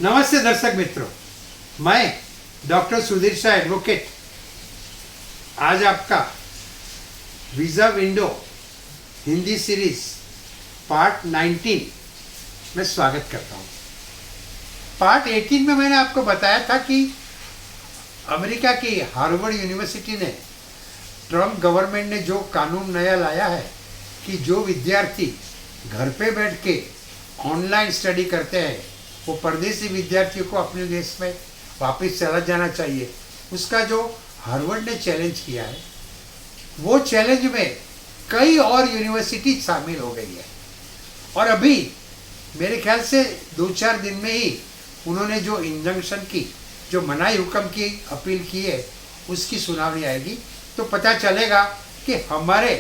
नमस्ते दर्शक मित्रों, मैं डॉक्टर सुधीर शाह एडवोकेट आज आपका visa window Hindi series part 19 में स्वागत करता हूँ। पार्ट 18 में मैंने आपको बताया था कि अमेरिका की हार्वर्ड यूनिवर्सिटी ने ट्रम्प गवर्नमेंट ने जो कानून नया लाया है कि जो विद्यार्थी घर पे बैठ के ऑनलाइन स्टडी करते हैं वो परदेसी विद्यार्थियों को अपने देश में वापस चला जाना चाहिए। उसका जो हार्वर्ड ने चैलेंज किया है, वो चैलेंज में कई और यूनिवर्सिटी शामिल हो गई है और अभी मेरे ख्याल से 2-4 दिन में ही उन्होंने जो इंजंक्शन की, जो मनाही हुक्म की अपील की है, उसकी सुनावनी आएगी तो पता चलेगा कि हमारे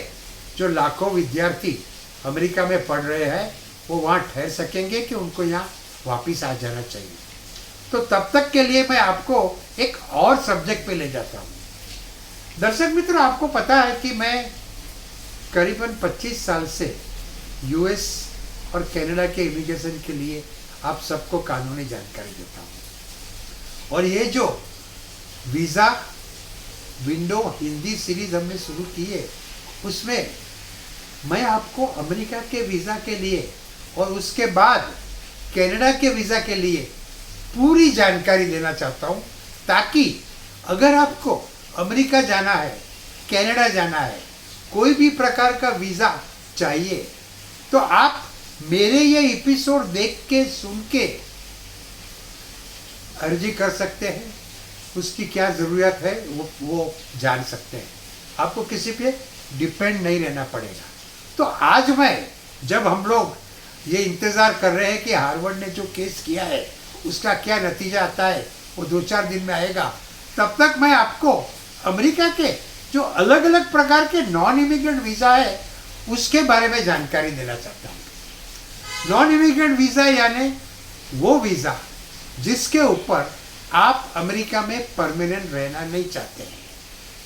जो लाखों विद्यार्थी अमेरिका में पढ़ रहे हैं वो वहाँ ठहर सकेंगे कि उनको यहाँ वापिस आ जाना चाहिए। तो तब तक के लिए मैं आपको एक और सब्जेक्ट पे ले जाता हूँ। दर्शक मित्रों, आपको पता है कि मैं करीबन 25 साल से यूएस और कनाडा के इमिग्रेशन के लिए आप सबको कानूनी जानकारी देता हूँ। और ये जो वीज़ा विंडो हिंदी सीरीज हमने शुरू की है, उसमें मैं आपको अमेरिका के वीज़ा के लिए और उसके बाद कनाडा के वीज़ा के लिए पूरी जानकारी देना चाहता हूँ, ताकि अगर आपको अमेरिका जाना है, कनाडा जाना है, कोई भी प्रकार का वीज़ा चाहिए तो आप मेरे ये एपिसोड देख के सुन के अर्जी कर सकते हैं। उसकी क्या ज़रूरत है वो जान सकते हैं। आपको किसी पे डिपेंड नहीं रहना पड़ेगा। तो आज मैं, जब हम लोग ये इंतज़ार कर रहे हैं कि हार्वर्ड ने जो केस किया है उसका क्या नतीजा आता है, वो 2-4 दिन में आएगा, तब तक मैं आपको अमेरिका के जो अलग अलग प्रकार के नॉन इमिग्रेंट वीज़ा है उसके बारे में जानकारी देना चाहता हूँ। नॉन इमिग्रेंट वीज़ा यानी वो वीज़ा जिसके ऊपर आप अमेरिका में परमानेंट रहना नहीं चाहते हैं।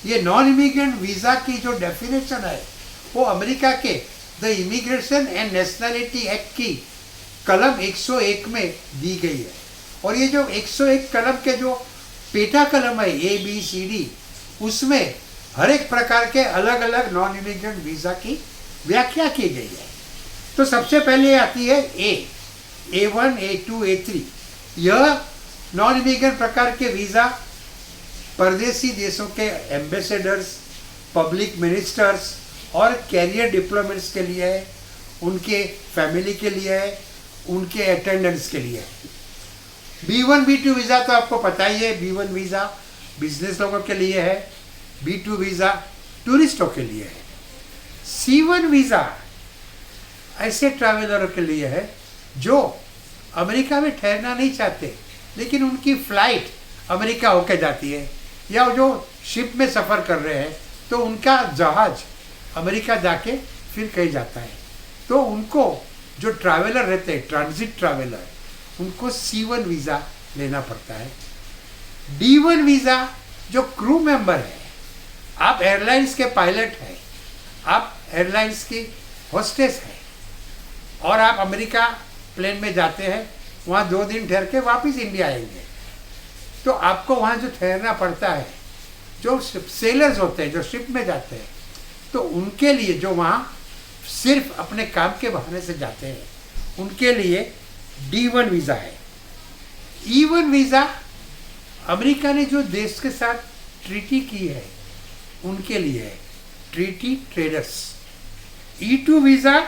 ये नॉन इमिग्रेंट वीज़ा की जो डेफिनेशन है वो अमेरिका के the immigration and nationality act की कलम 101 में दी गई है। और ये जो 101 कलम के जो पेटा कलम है ABCD, उसमें हर एक प्रकार के अलग अलग नॉन इमिग्रेंट वीज़ा की व्याख्या की गई है। तो सबसे पहले आती है A1, A2, A3। यह नॉन इमिग्रेंट प्रकार के वीज़ा परदेसी देशों के एम्बेसडर्स, पब्लिक मिनिस्टर्स और कैरियर डिप्लोमेट्स के लिए है, उनके फैमिली के लिए है, उनके अटेंडेंट्स के लिए है। B1, B2 वीज़ा तो आपको पता ही है। B1 वीज़ा बिजनेस लोगों के लिए है, B2 वीज़ा टूरिस्टों के लिए है, C1 वीज़ा ऐसे ट्रैवलरों के लिए है जो अमेरिका में ठहरना नहीं चाहते लेकिन उनकी फ़्लाइट अमेरिका होकर जाती है, या जो शिप में सफ़र कर रहे हैं तो उनका जहाज़ अमेरिका जाके फिर कहीं जाता है, तो उनको जो ट्रैवलर रहते हैं, ट्रांजिट ट्रैवलर, उनको C1 वीज़ा लेना पड़ता है। D1 वीज़ा जो क्रू मेंबर है, आप एयरलाइंस के पायलट हैं, आप एयरलाइंस की होस्टेस हैं और आप अमेरिका प्लेन में जाते हैं, वहाँ 2 दिन ठहर के वापस इंडिया आएंगे, तो आपको वहाँ जो ठहरना पड़ता है, जो सेलर्स होते हैं जो शिप में जाते हैं, तो उनके लिए जो वहाँ सिर्फ अपने काम के बहाने से जाते हैं, उनके लिए D1 वीज़ा है। E1 वीज़ा अमेरिका ने जो देश के साथ ट्रीटी की है उनके लिए है, treaty traders. E2 visa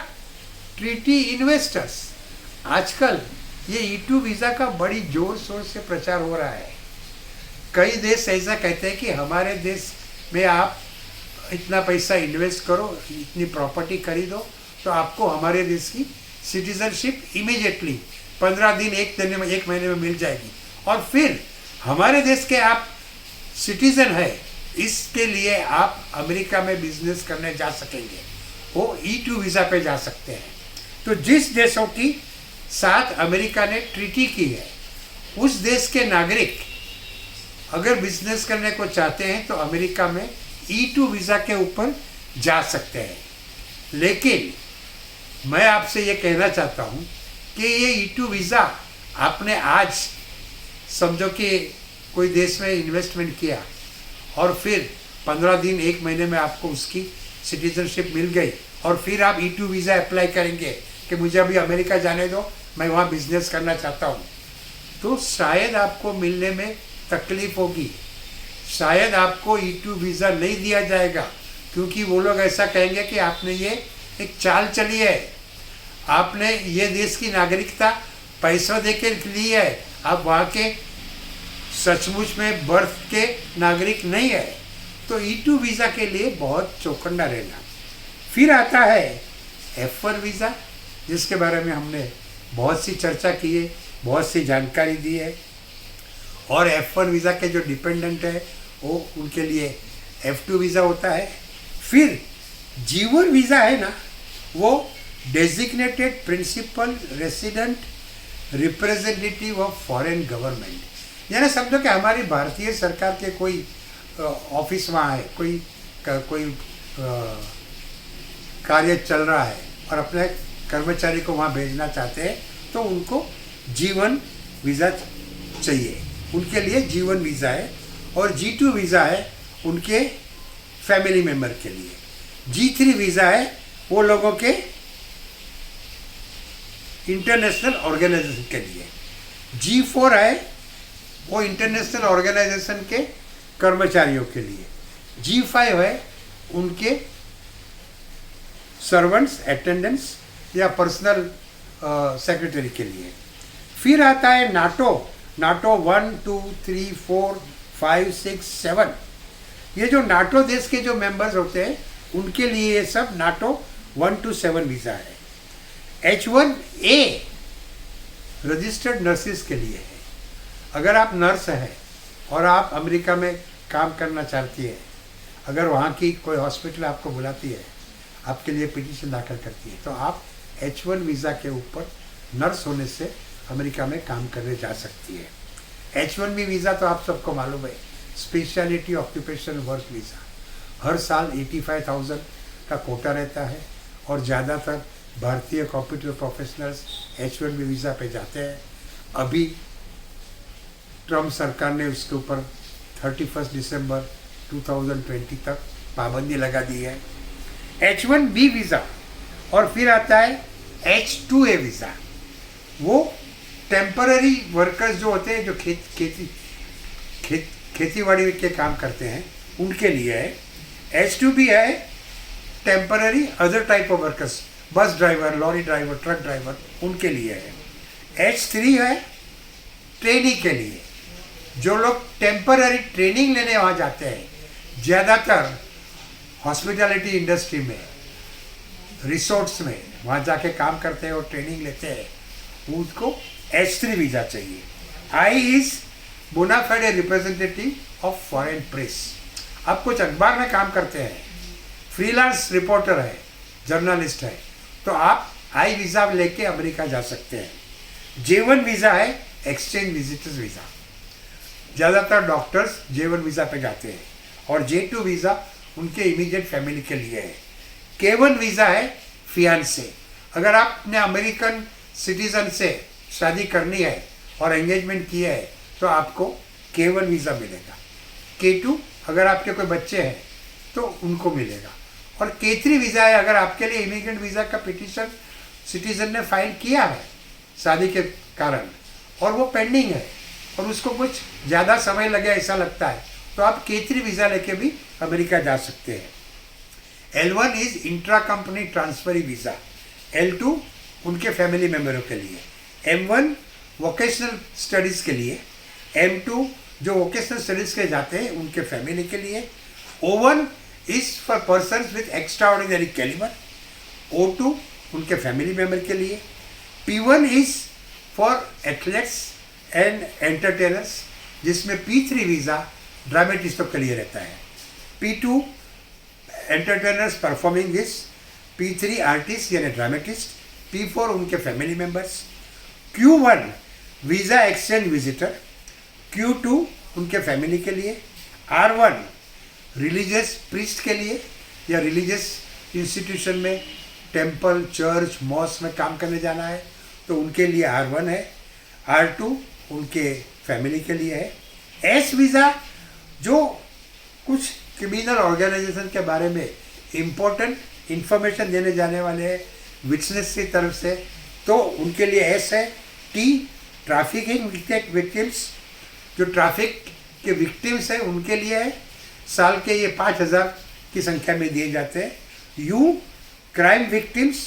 treaty investors. आजकल ये E2 वीज़ा का बड़ी जोर शोर से प्रचार हो रहा है। कई देश ऐसा कहते हैं कि हमारे देश में आप इतना पैसा इन्वेस्ट करो, इतनी प्रॉपर्टी खरीदो, तो आपको हमारे देश की सिटीजनशिप इमीडिएटली 15 दिन, 1 महीने में मिल जाएगी और फिर हमारे देश के आप सिटीज़न है, इसके लिए आप अमेरिका में बिजनेस करने जा सकेंगे, वो E2 वीज़ा पे जा सकते हैं। तो जिस देशों की साथ अमेरिका ने ट्रीटी की है, उस देश के नागरिक अगर बिजनेस करने को चाहते हैं तो अमेरिका में E2 वीज़ा के ऊपर जा सकते हैं। लेकिन मैं आपसे ये कहना चाहता हूँ कि ये E2 वीज़ा आपने आज समझो कि कोई देश में इन्वेस्टमेंट किया और फिर 15 दिन 1 महीने में आपको उसकी सिटीजनशिप मिल गई और फिर आप E2 वीज़ा अप्लाई करेंगे कि मुझे अभी अमेरिका जाने दो, मैं वहाँ बिजनेस करना चाहता हूँ, तो शायद आपको मिलने में तकलीफ होगी, शायद आपको E2 वीज़ा नहीं दिया जाएगा, क्योंकि वो लोग ऐसा कहेंगे कि आपने ये एक चाल चली है, आपने ये देश की नागरिकता पैसों दे के ली है, आप वहाँ के सचमुच में बर्थ के नागरिक नहीं है। तो E2 वीज़ा के लिए बहुत चौकन्ना रहना। फिर आता है F1 वीज़ा, जिसके बारे में हमने बहुत सी चर्चा की है, बहुत सी जानकारी दी है। और F1 वीज़ा के जो डिपेंडेंट है वो उनके लिए F2 वीज़ा होता है। फिर G1 वीज़ा है ना, वो designated principal resident representative of foreign government, यानी समझो कि हमारी भारतीय सरकार के कोई ऑफिस वहाँ है, कोई कार्य चल रहा है और अपने कर्मचारी को वहाँ भेजना चाहते हैं, तो उनको G1 वीज़ा चाहिए, उनके लिए G1 वीज़ा है। और G2 वीज़ा है उनके फैमिली मेम्बर के लिए। G3 वीज़ा है वो लोगों के इंटरनेशनल ऑर्गेनाइजेशन के लिए। G4 है वो इंटरनेशनल ऑर्गेनाइजेशन के कर्मचारियों के लिए। G5 है उनके सर्वेंट्स, अटेंडेंट्स या पर्सनल सेक्रेटरी के लिए। फिर आता है नाटो 1, 2, 3, 4, 5, 6, 7। ये जो नाटो देश के जो मेंबर्स होते हैं उनके लिए ये सब नाटो 1 to 7 वीज़ा है। H1A रजिस्टर्ड नर्सिस के लिए है। अगर आप नर्स हैं और आप अमेरिका में काम करना चाहती है, अगर वहाँ की कोई हॉस्पिटल आपको बुलाती है, आपके लिए पिटीशन दाखिल करती है, तो आप H1 वीज़ा के ऊपर नर्स होने से अमेरिका में काम करने जा सकती है। H1B वीज़ा तो आप सबको मालूम है, स्पेशलिटी ऑक्यूपेशन वर्क वीज़ा। हर साल 85,000 का कोटा रहता है और ज़्यादातर भारतीय कंप्यूटर प्रोफेशनल्स H1B वीज़ा पे जाते हैं। अभी ट्रम्प सरकार ने उसके ऊपर 31 दिसंबर 2020 तक पाबंदी लगा दी है। H1B visa. और फिर आता है H2A वीज़ा। वो टेम्पररी वर्कर्स जो होते हैं, जो खेतीबाड़ी के काम करते हैं, उनके लिए है। H2B है temporary other type of workers, bus driver, lorry driver, truck driver, उनके लिए है। H3 है ट्रेनिंग के लिए, जो लोग टेम्पररी ट्रेनिंग लेने वहाँ जाते हैं, ज़्यादातर हॉस्पिटैलिटी इंडस्ट्री में, रिसोर्ट्स में वहाँ जाके काम करते हैं और ट्रेनिंग लेते हैं, उसको H3 वीज़ा चाहिए। I is bonafide representative of foreign press. आप कुछ अखबार में काम करते हैं, फ्रीलांस रिपोर्टर है, जर्नलिस्ट है, तो आप I वीज़ा लेके अमेरिका जा सकते हैं। J1 वीज़ा है एक्सचेंज विजिटर्स वीज़ा। ज़्यादातर डॉक्टर्स J1 वीज़ा पे जाते हैं। और J2 वीज़ा उनके इमीडिएट फैमिली के लिए है। K1 वीज़ा है फियांसे। अगर आपने अमेरिकन सिटीजन से शादी करनी है और एंगेजमेंट किया है तो आपको K1 वीज़ा मिलेगा। K2 अगर आपके कोई बच्चे हैं तो उनको मिलेगा। और K3 वीज़ा है अगर आपके लिए इमिग्रेंट वीज़ा का पिटीशन सिटीजन ने फाइल किया है शादी के कारण और वो पेंडिंग है और उसको कुछ ज़्यादा समय लगे ऐसा लगता है, तो आप K3 वीज़ा लेके भी अमेरिका जा सकते हैं। L1 is intra company transferee visa. L2 उनके फैमिली मेम्बरों के लिए। M1 वोकेशनल स्टडीज़ के लिए। M2 जो वोकेशनल स्टडीज़ के जाते हैं उनके फैमिली के लिए। O1 is for persons with extraordinary calibre. O2 उनके फैमिली मेम्बर के लिए। P1 is for athletes and entertainers, जिसमें P3 वीज़ा ड्रामेटिस्टों के लिए रहता है। P2 entertainers performing this. P3 artist यानी ड्रामेटिस्ट। P4 उनके family members. Q1 visa exchange visitor. Q2 उनके फैमिली के लिए। R1 रिलीजियस प्रीस्ट के लिए या रिलीजियस इंस्टीट्यूशन में, टेम्पल, चर्च, मॉस्क में काम करने जाना है तो उनके लिए R1 है। R2 उनके फैमिली के लिए है। एस वीज़ा जो कुछ क्रिमिनल ऑर्गेनाइजेशन के बारे में इम्पोर्टेंट इंफॉर्मेशन देने जाने वाले हैं विटनेस की तरफ से, तो उनके लिए एस है। टी ट्रैफिकिंग विक्टिम्स, जो ट्रैफिक के विक्टिम्स हैं उनके लिए है, साल के ये 5,000 की संख्या में दिए जाते हैं। यू क्राइम विक्टिम्स,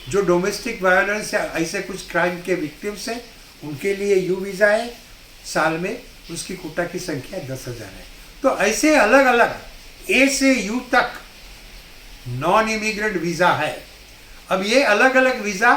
जो डोमेस्टिक वायलेंस या ऐसे कुछ क्राइम के विक्टिम्स हैं उनके लिए यू वीज़ा है, साल में उसकी कोटा की संख्या 10,000 है। तो ऐसे अलग अलग ए से यू तक नॉन इमिग्रेंट वीज़ा है। अब ये अलग अलग वीज़ा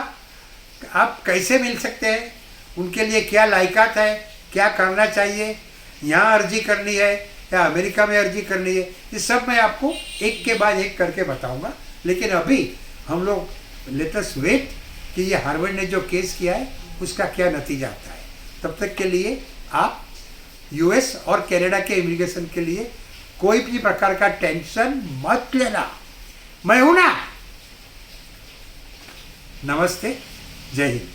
आप कैसे मिल सकते हैं, उनके लिए क्या लायकात है, क्या करना चाहिए, यहाँ अर्जी करनी है या अमेरिका में अर्जी करनी है, ये सब मैं आपको एक के बाद एक करके बताऊंगा। लेकिन अभी हम लोग लेट अस वेट कि ये हार्वर्ड ने जो केस किया है उसका क्या नतीजा आता है। तब तक के लिए आप यूएस और कनाडा के इमिग्रेशन के लिए कोई भी प्रकार का टेंशन मत लेना। मैं हूं ना। नमस्ते, जय हिंद।